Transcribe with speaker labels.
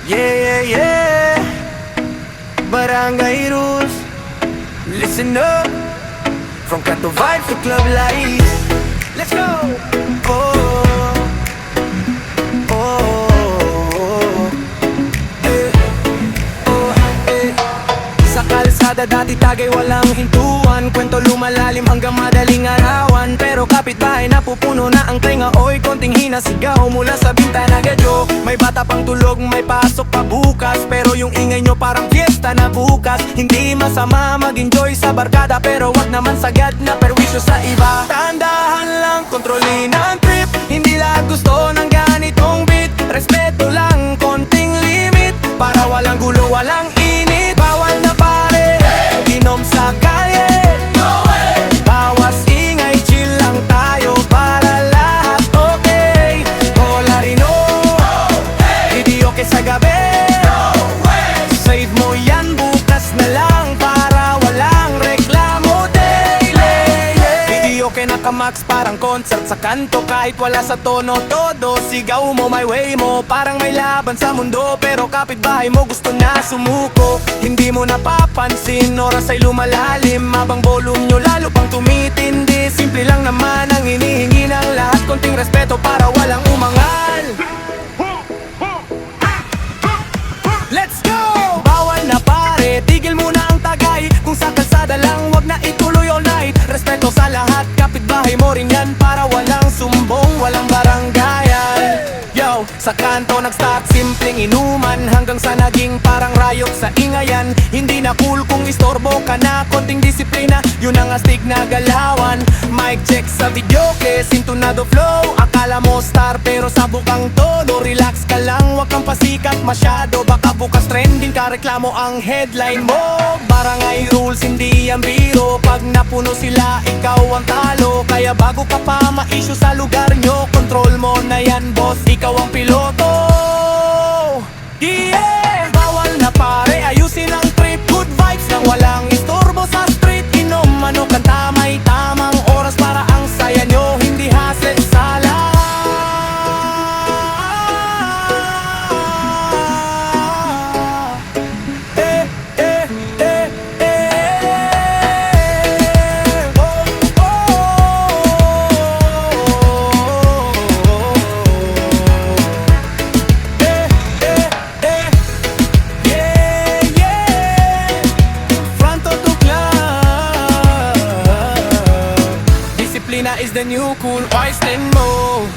Speaker 1: Yeah, yeah, yeah. Barangay rules. Listen up. From Canto Vibes to Club Lights. Let's go. Oh, oh, eh, oh, eh. Sa kalsada dati tagay walang hintuan, kwento lumalalim hanggang madaling arawan. Pero kapitbahay napupuno na ang tenga. Oy, konting hinasigaw mula sa bintana gadyo. May bata pang tulog, may pasok pa bukas. Pero yung ingay nyo parang fiesta na bukas. Hindi masama mag-enjoy sa barkada, pero wag naman sagad na perwisyo sa iba. Tandahan lang, kontrolin ang trip. Hindi lahat gusto ng ganitong beat. Respeto lang, konting limit, para walang gulo, walang init. Bawal na pare, inom sa kalye. Bawas ingay, chill lang tayo para lahat okay. Kolarino, hindi okay sa gabi. Save mo yan, bukas na lang para walang reklamo daily. Hindi okay nakamax, parang concert sa kanto. Kahit wala sa tono, todo sigaw mo, my way mo. Parang may laban sa mundo, pero kapitbahay mo gusto na sumuko. Hindi mo napapansin, oras ay lumalalim. Habang volume nyo lalo pang tumitindi. Simple lang naman ang hinihingi ng lahat, konting respeto para walang umangal. Let's go! Bawal na pare, tigil muna ang tagay. Kung sa kalsada lang, wag na ituloy all night. Respeto sa lahat, kapitbahay mo rin yan, para walang sumbong, walang baranggayan. Yo, sa kanto nag-start simpleng inuman, hanggang sa naging parang riot sa ingayan. Hindi na cool kung istorbo ka na, konting disiplina, yun ang astig na galawan. Mic check sa video, que sintonado flow. Akala mo star pero sabog ang todo. Relax ka lang, wag kang pasikat masyado, baka bukas trending ka, reklamo ang headline mo. Barangay rules, hindi yan biro. Pag napuno sila, ikaw ang talo. Kaya bago ka pa ma-issue sa lugar nyo, control mo na yan boss, ikaw ang piloto. Yeah! Bawal na pare, ayusin ang trip. Good vibes nang walang istorbo sa street. Inom ano kanta, may tamang oras para ang saya nyo, hindi hassle sa lahat. Is the new cool, why stand more?